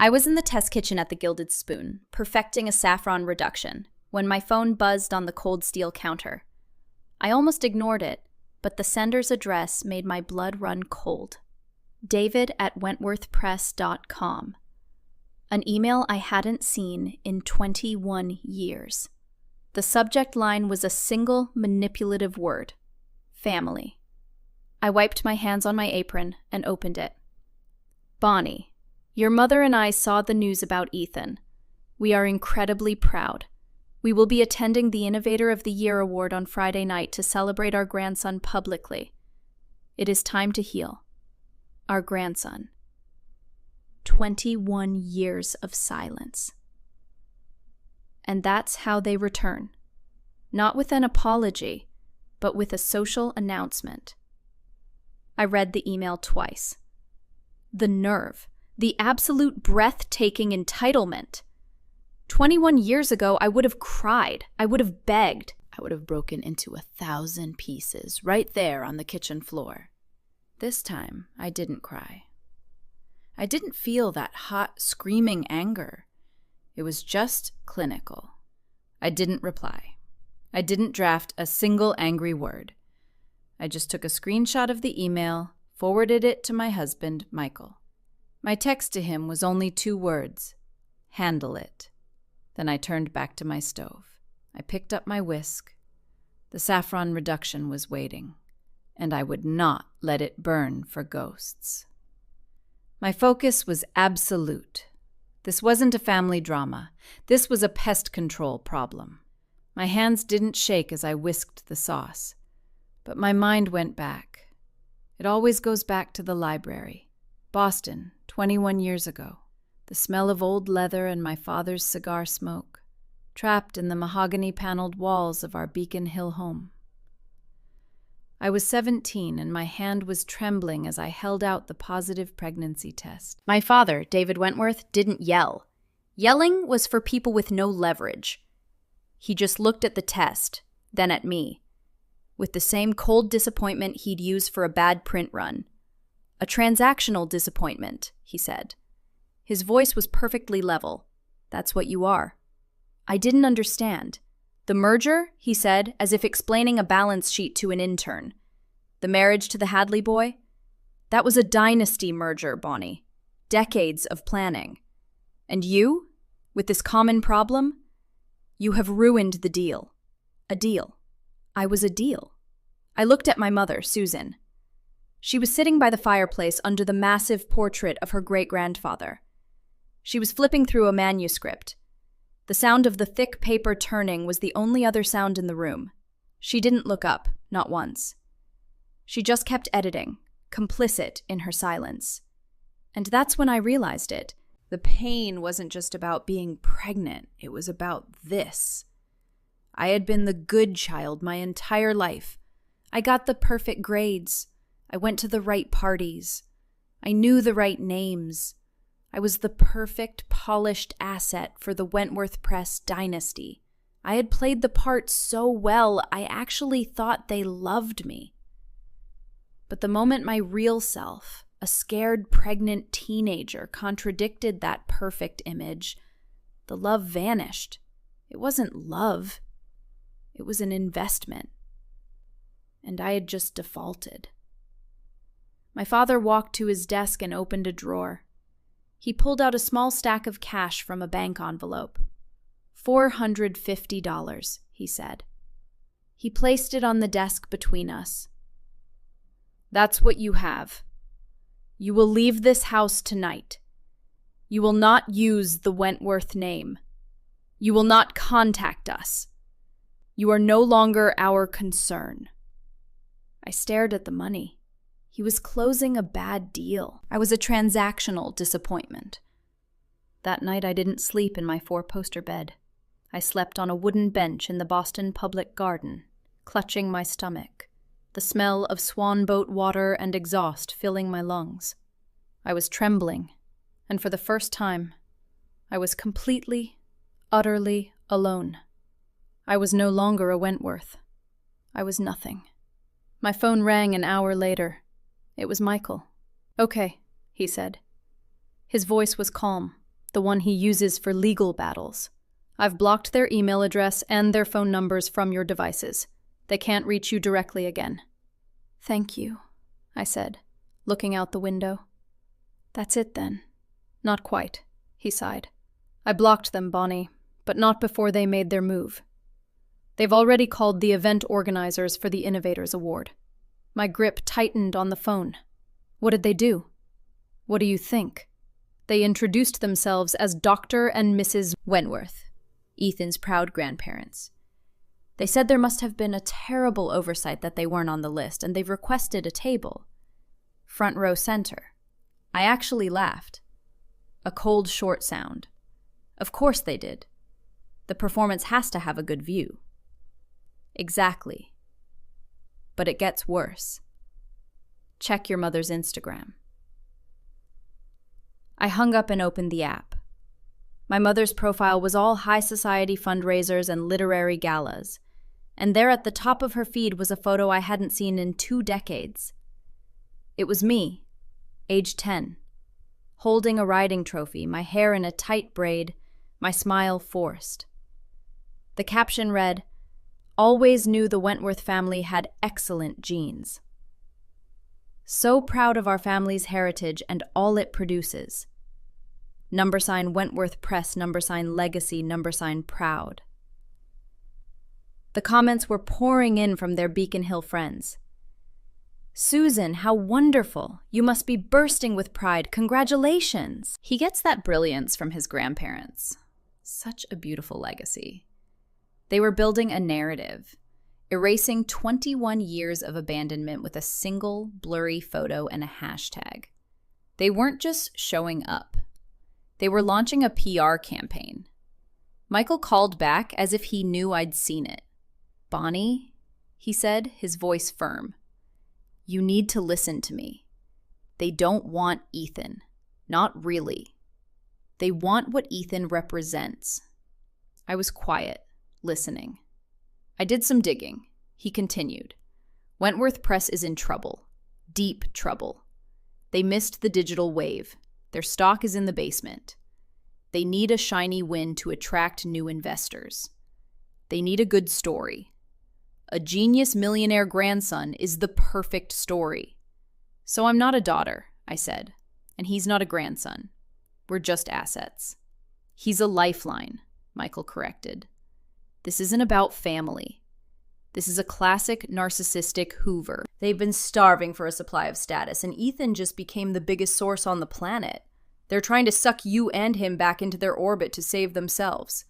I was in the test kitchen at the Gilded Spoon, perfecting a saffron reduction, when my phone buzzed on the cold steel counter. I almost ignored it, but the sender's address made my blood run cold. David@wentworthpress.com. An email I hadn't seen in 21 years. The subject line was a single manipulative word: family. I wiped my hands on my apron and opened it. Bonnie, your mother and I saw the news about Ethan. We are incredibly proud. We will be attending the Innovator of the Year award on Friday night to celebrate our grandson publicly. It is time to heal. Our grandson. 21 years of silence. And that's how they return. Not with an apology, but with a social announcement. I read the email twice. The nerve, the absolute breathtaking entitlement. 21 years ago, I would have cried. I would have begged. I would have broken into 1,000 pieces right there on the kitchen floor. This time, I didn't cry. I didn't feel that hot, screaming anger. It was just clinical. I didn't reply. I didn't draft a single angry word. I just took a screenshot of the email, forwarded it to my husband, Michael. My text to him was only 2 words: handle it. Then I turned back to my stove. I picked up my whisk. The saffron reduction was waiting, and I would not let it burn for ghosts. My focus was absolute. This wasn't a family drama. This was a pest control problem. My hands didn't shake as I whisked the sauce, but my mind went back. It always goes back to the library. Boston, 21 years ago. The smell of old leather and my father's cigar smoke, trapped in the mahogany-paneled walls of our Beacon Hill home. I was 17 and my hand was trembling as I held out the positive pregnancy test. My father, David Wentworth, didn't yell. Yelling was for people with no leverage. He just looked at the test, then at me, with the same cold disappointment he'd use for a bad print run. A transactional disappointment, he said. His voice was perfectly level. That's what you are. I didn't understand. The merger, he said, as if explaining a balance sheet to an intern. The marriage to the Hadley boy? That was a dynasty merger, Bonnie. Decades of planning. And you, with this common problem? You have ruined the deal. A deal. I was a deal. I looked at my mother, Susan. She was sitting by the fireplace under the massive portrait of her great-grandfather. She was flipping through a manuscript. The sound of the thick paper turning was the only other sound in the room. She didn't look up, not once. She just kept editing, complicit in her silence. And that's when I realized it. The pain wasn't just about being pregnant, it was about this. I had been the good child my entire life. I got the perfect grades. I went to the right parties. I knew the right names. I was the perfect, polished asset for the Wentworth Press dynasty. I had played the part so well, I actually thought they loved me. But the moment my real self, a scared, pregnant teenager, contradicted that perfect image, the love vanished. It wasn't love. It was an investment. And I had just defaulted. My father walked to his desk and opened a drawer. He pulled out a small stack of cash from a bank envelope. $450, he said. He placed it on the desk between us. That's what you have. You will leave this house tonight. You will not use the Wentworth name. You will not contact us. You are no longer our concern. I stared at the money. He was closing a bad deal. I was a transactional disappointment. That night I didn't sleep in my 4-poster bed. I slept on a wooden bench in the Boston Public Garden, clutching my stomach, the smell of swanboat water and exhaust filling my lungs. I was trembling, and for the first time, I was completely, utterly alone. I was no longer a Wentworth. I was nothing. My phone rang an hour later. It was Michael. "Okay," he said. His voice was calm, the one he uses for legal battles. I've blocked their email address and their phone numbers from your devices. They can't reach you directly again." "Thank you," I said, looking out the window. "That's it then." "Not quite," he sighed. "I blocked them, Bonnie, but not before they made their move. They've already called the event organizers for the Innovators Award." My grip tightened on the phone. "What did they do?" "What do you think?" "They introduced themselves as Dr. and Mrs. Wentworth, Ethan's proud grandparents. They said there must have been a terrible oversight that they weren't on the list, and they've requested a table. Front row center. I actually laughed. A cold, short sound. Of course they did. The performance has to have a good view." "Exactly. But it gets worse. Check your mother's Instagram." I hung up and opened the app. My mother's profile was all high society fundraisers and literary galas, and there at the top of her feed was a photo I hadn't seen in 2 decades. It was me, age 10, holding a riding trophy, my hair in a tight braid, my smile forced. The caption read, "Always knew the Wentworth family had excellent genes. So proud of our family's heritage and all it produces. # Wentworth Press, # legacy, # proud." The comments were pouring in from their Beacon Hill friends. "Susan, how wonderful! You must be bursting with pride. Congratulations!" He gets that brilliance from his grandparents. Such a beautiful legacy. They were building a narrative, erasing 21 years of abandonment with a single blurry photo and a hashtag. They weren't just showing up. They were launching a PR campaign. Michael called back as if he knew I'd seen it. "Bonnie," he said, his voice firm, "you need to listen to me. They don't want Ethan. Not really. They want what Ethan represents." I was quiet, listening. I did some digging. He continued. "Wentworth Press is in trouble. Deep trouble. They missed the digital wave. Their stock is in the basement. They need a shiny win to attract new investors. They need a good story. A genius millionaire grandson is the perfect story. So I'm not a daughter," I said, "and he's not a grandson. We're just assets." "He's a lifeline," Michael corrected. "This isn't about family. This is a classic narcissistic Hoover. They've been starving for a supply of status, and Ethan just became the biggest source on the planet. They're trying to suck you and him back into their orbit to save themselves."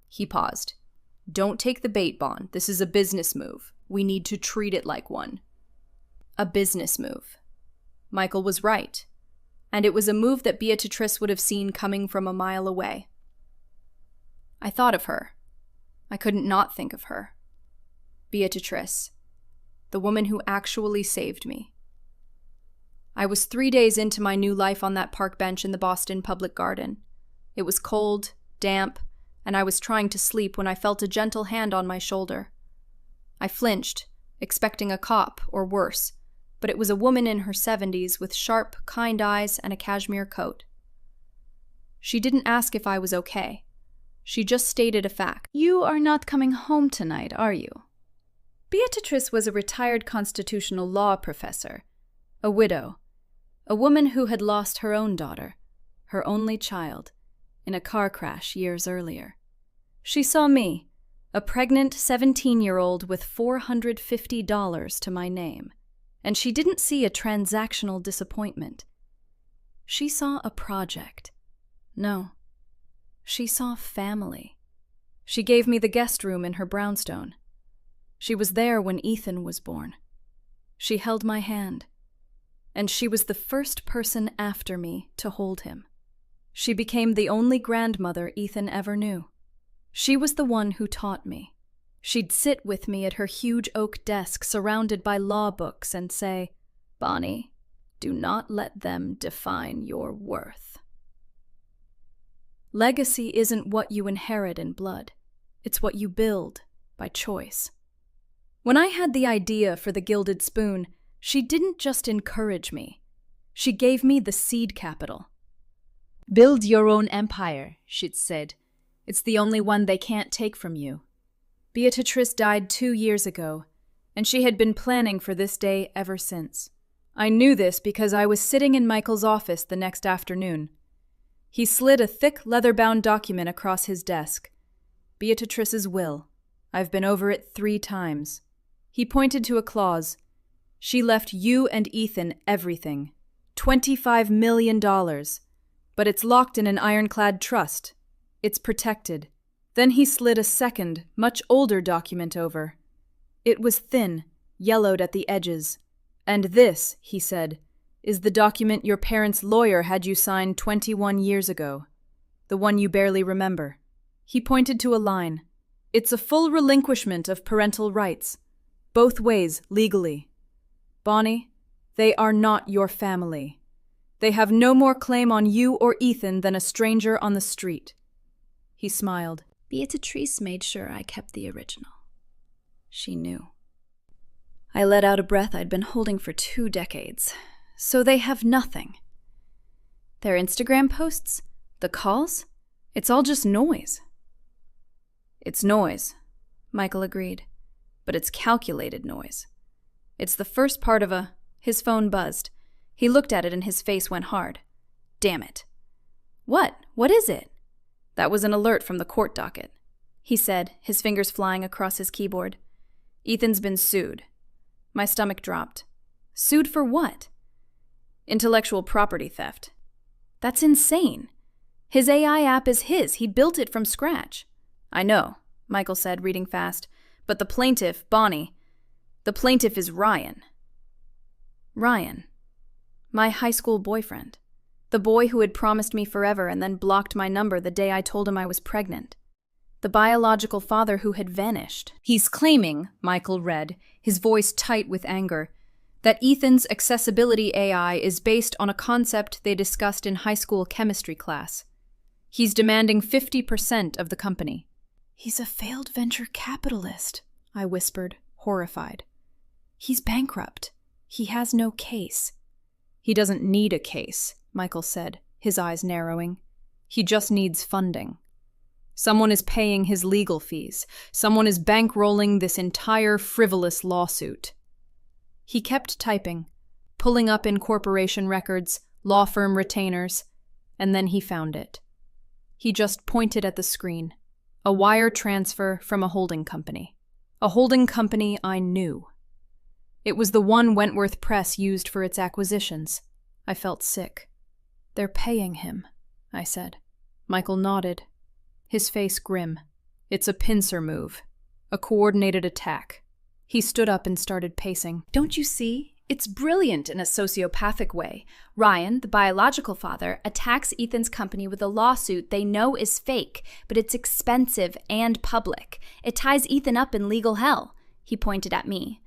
He paused. "Don't take the bait, Bon. This is a business move. We need to treat it like one." A business move. Michael was right. And it was a move that Beatrice would have seen coming from a mile away. I thought of her. I couldn't not think of her. Beatrice, the woman who actually saved me. I was 3 days into my new life on that park bench in the Boston Public Garden. It was cold, damp, and I was trying to sleep when I felt a gentle hand on my shoulder. I flinched, expecting a cop or worse, but it was a woman in her 70s with sharp, kind eyes and a cashmere coat. She didn't ask if I was okay. She just stated a fact. "You are not coming home tonight, are you?" Beatrice was a retired constitutional law professor, a widow, a woman who had lost her own daughter, her only child, in a car crash years earlier. She saw me, a pregnant 17-year-old with $450 to my name, and she didn't see a transactional disappointment. She saw a project. No, she saw family. She gave me the guest room in her brownstone. She was there when Ethan was born. She held my hand, and she was the first person after me to hold him. She became the only grandmother Ethan ever knew. She was the one who taught me. She'd sit with me at her huge oak desk surrounded by law books and say, "Bonnie, do not let them define your worth." Legacy isn't what you inherit in blood. It's what you build by choice. When I had the idea for the Gilded Spoon, she didn't just encourage me. She gave me the seed capital. Build your own empire, she'd said. It's the only one they can't take from you. Beatrice died 2 years ago, and she had been planning for this day ever since. I knew this because I was sitting in Michael's office the next afternoon. He slid a thick leather-bound document across his desk. Beatrice's will. I've been over it 3 times. He pointed to a clause. She left you and Ethan everything. $25 million. But it's locked in an ironclad trust. It's protected. Then he slid a second, much older document over. It was thin, yellowed at the edges. And this, he said, is the document your parents' lawyer had you sign 21 years ago. The one you barely remember. He pointed to a line. It's a full relinquishment of parental rights. Both ways, legally. Bonnie, they are not your family. They have no more claim on you or Ethan than a stranger on the street. He smiled. Beatrice made sure I kept the original. She knew. I let out a breath I'd been holding for 2 decades. So they have nothing. Their Instagram posts, the calls, it's all just noise. It's noise, Michael agreed, but it's calculated noise. It's the first part of His phone buzzed. He looked at it and his face went hard. Damn it. What? What is it? That was an alert from the court docket, he said, his fingers flying across his keyboard. Ethan's been sued. My stomach dropped. Sued for what? Intellectual property theft. That's insane. His AI app is his. He built it from scratch. I know, Michael said, reading fast. But the plaintiff, Bonnie, the plaintiff is Ryan. Ryan. My high school boyfriend. The boy who had promised me forever and then blocked my number the day I told him I was pregnant. The biological father who had vanished. He's claiming, Michael read, his voice tight with anger, that Ethan's accessibility AI is based on a concept they discussed in high school chemistry class. He's demanding 50% of the company. He's a failed venture capitalist, I whispered, horrified. He's bankrupt. He has no case. He doesn't need a case, Michael said, his eyes narrowing. He just needs funding. Someone is paying his legal fees. Someone is bankrolling this entire frivolous lawsuit. He kept typing, pulling up in corporation records, law firm retainers, and then he found it. He just pointed at the screen. A wire transfer from a holding company. A holding company I knew. It was the one Wentworth Press used for its acquisitions. I felt sick. They're paying him, I said. Michael nodded, his face grim. It's a pincer move. A coordinated attack. He stood up and started pacing. Don't you see? It's brilliant in a sociopathic way. Ryan, the biological father, attacks Ethan's company with a lawsuit they know is fake, but it's expensive and public. It ties Ethan up in legal hell. He pointed at me.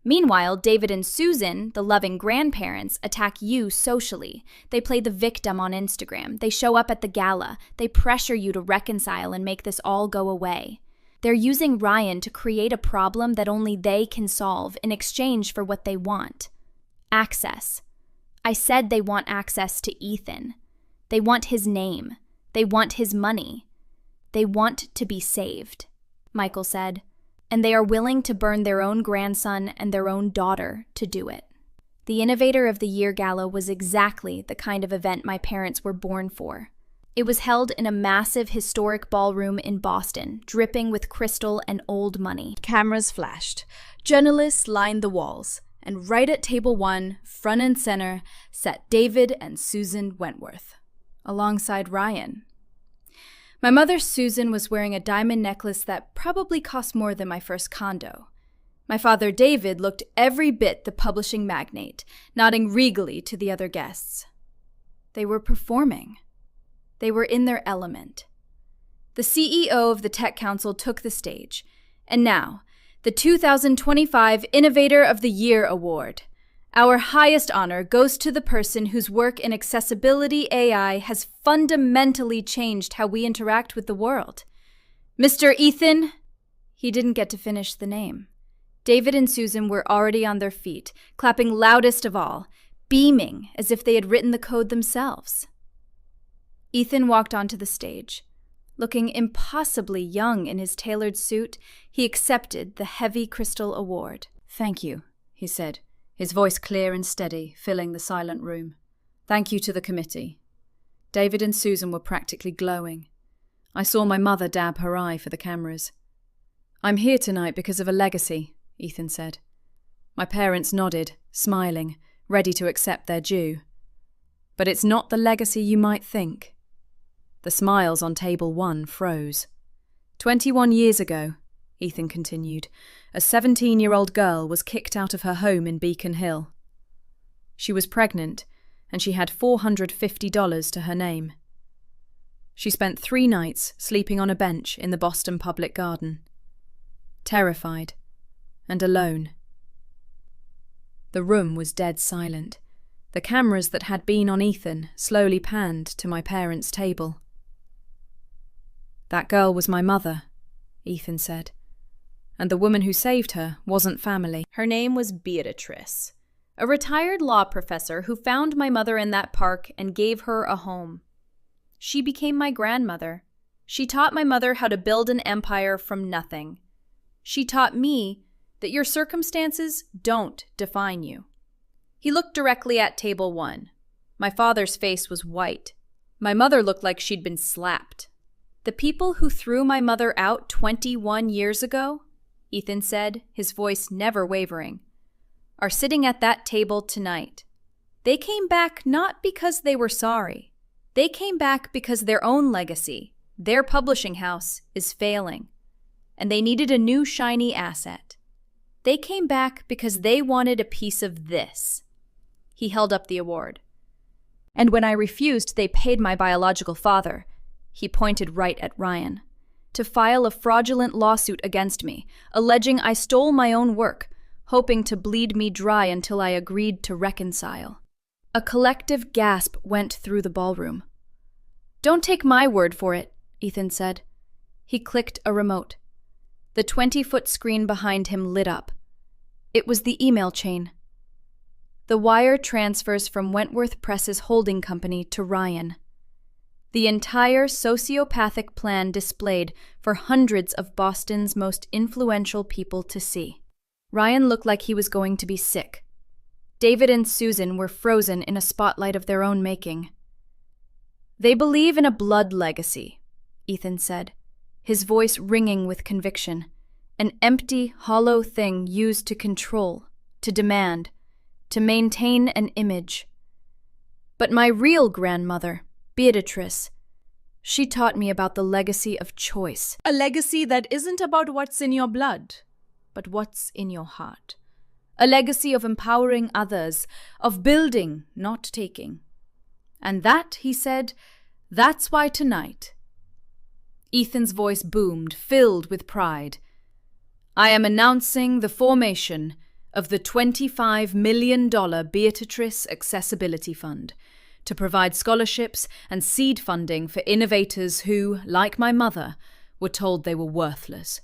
Meanwhile, David and Susan, the loving grandparents, attack you socially. They play the victim on Instagram. They show up at the gala. They pressure you to reconcile and make this all go away. They're using Ryan to create a problem that only they can solve in exchange for what they want. Access. I said they want access to Ethan. They want his name. They want his money. They want to be saved, Michael said. And they are willing to burn their own grandson and their own daughter to do it. The Innovator of the Year Gala was exactly the kind of event my parents were born for. It was held in a massive historic ballroom in Boston, dripping with crystal and old money. Cameras flashed. Journalists lined the walls. And right at table 1, front and center, sat David and Susan Wentworth, alongside Ryan. My mother, Susan, was wearing a diamond necklace that probably cost more than my first condo. My father, David, looked every bit the publishing magnate, nodding regally to the other guests. They were performing. They were in their element. The CEO of the Tech Council took the stage, and now, the 2025 Innovator of the Year Award. Our highest honor goes to the person whose work in accessibility AI has fundamentally changed how we interact with the world. Mr. Ethan? He didn't get to finish the name. David and Susan were already on their feet, clapping loudest of all, beaming as if they had written the code themselves. Ethan walked onto the stage. Looking impossibly young in his tailored suit, he accepted the heavy crystal award. "Thank you," he said, his voice clear and steady, filling the silent room. "Thank you to the committee." David and Susan were practically glowing. I saw my mother dab her eye for the cameras. "I'm here tonight because of a legacy," Ethan said. My parents nodded, smiling, ready to accept their due. "But it's not the legacy you might think." The smiles on table 1 froze. 21 years ago, Ethan continued, a 17-year-old girl was kicked out of her home in Beacon Hill. She was pregnant, and she had $450 to her name. She spent 3 nights sleeping on a bench in the Boston Public Garden. Terrified and alone. The room was dead silent. The cameras that had been on Ethan slowly panned to my parents' table. "That girl was my mother," Ethan said. "And the woman who saved her wasn't family." Her name was Beatrice, a retired law professor who found my mother in that park and gave her a home. She became my grandmother. She taught my mother how to build an empire from nothing. She taught me that your circumstances don't define you. He looked directly at table 1. My father's face was white. My mother looked like she'd been slapped. "The people who threw my mother out 21 years ago," Ethan said, his voice never wavering, "are sitting at that table tonight. They came back not because they were sorry. They came back because their own legacy, their publishing house, is failing, and they needed a new shiny asset. They came back because they wanted a piece of this." He held up the award. "And when I refused, they paid my biological father," he pointed right at Ryan, "to file a fraudulent lawsuit against me, alleging I stole my own work, hoping to bleed me dry until I agreed to reconcile." A collective gasp went through the ballroom. "Don't take my word for it," Ethan said. He clicked a remote. The 20-foot screen behind him lit up. It was the email chain. The wire transfers from Wentworth Press's holding company to Ryan. The entire sociopathic plan displayed for hundreds of Boston's most influential people to see. Ryan looked like he was going to be sick. David and Susan were frozen in a spotlight of their own making. "They believe in a blood legacy," Ethan said, his voice ringing with conviction. "An empty, hollow thing used to control, to demand, to maintain an image. But my real grandmother, Beatrice, she taught me about the legacy of choice. A legacy that isn't about what's in your blood, but what's in your heart. A legacy of empowering others, of building, not taking. And that," he said, "that's why tonight." Ethan's voice boomed, filled with pride. "I am announcing the formation of the $25 million Beatrice Accessibility Fund to provide scholarships and seed funding for innovators who, like my mother, were told they were worthless,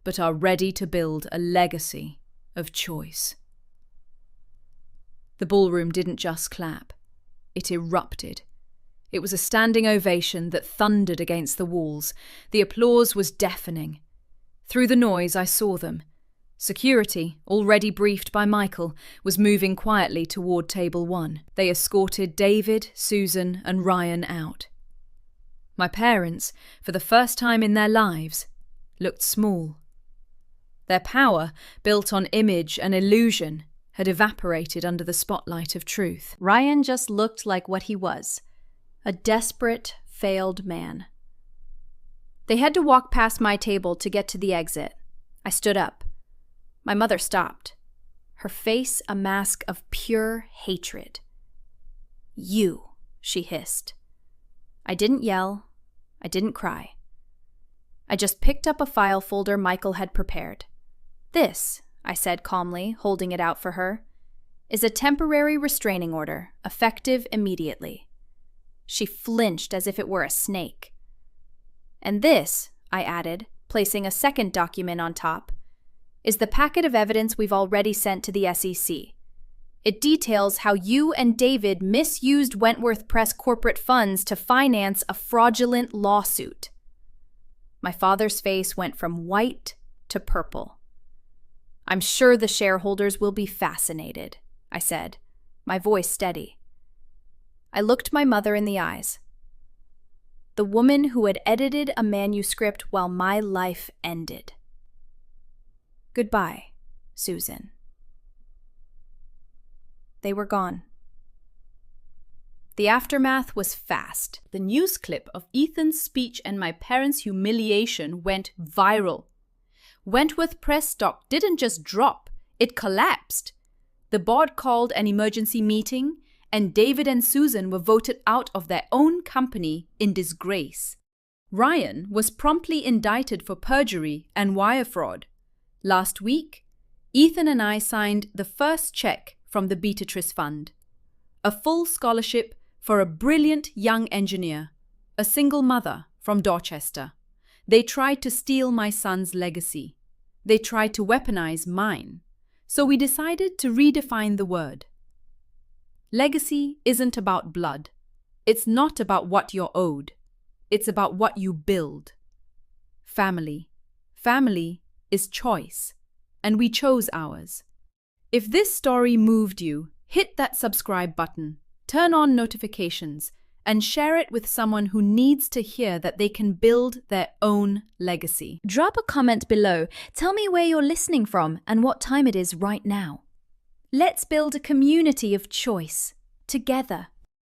but are ready to build a legacy of choice." The ballroom didn't just clap. It erupted. It was a standing ovation that thundered against the walls. The applause was deafening. Through the noise, I saw them. Security, already briefed by Michael, was moving quietly toward table 1. They escorted David, Susan, and Ryan out. My parents, for the first time in their lives, looked small. Their power, built on image and illusion, had evaporated under the spotlight of truth. Ryan just looked like what he was, a desperate, failed man. They had to walk past my table to get to the exit. I stood up. My mother stopped, her face a mask of pure hatred. "You," she hissed. I didn't yell. I didn't cry. I just picked up a file folder Michael had prepared. "This," I said calmly, holding it out for her, "is a temporary restraining order, effective immediately." She flinched as if it were a snake. "And this," I added, placing a second document on top, "is the packet of evidence we've already sent to the SEC. It details how you and David misused Wentworth Press corporate funds to finance a fraudulent lawsuit. My father's face went from white to purple. I'm sure the shareholders will be fascinated, I said, my voice steady. I looked my mother in the eyes. The woman who had edited a manuscript while my life ended. Goodbye, Susan. They were gone. The aftermath was fast. The news clip of Ethan's speech and my parents' humiliation went viral. Wentworth Press stock didn't just drop, it collapsed. The board called an emergency meeting, and David and Susan were voted out of their own company in disgrace. Ryan was promptly indicted for perjury and wire fraud. Last week, Ethan and I signed the first check from the Beatrice Fund. A full scholarship for a brilliant young engineer, a single mother from Dorchester. They tried to steal my son's legacy. They tried to weaponize mine. So we decided to redefine the word. Legacy isn't about blood. It's not about what you're owed. It's about what you build. Family. Family is choice, and we chose ours. If this story moved you, hit that subscribe button, turn on notifications, and share it with someone who needs to hear that they can build their own legacy. Drop a comment below. Tell me where you're listening from and what time it is right now. Let's build a community of choice together.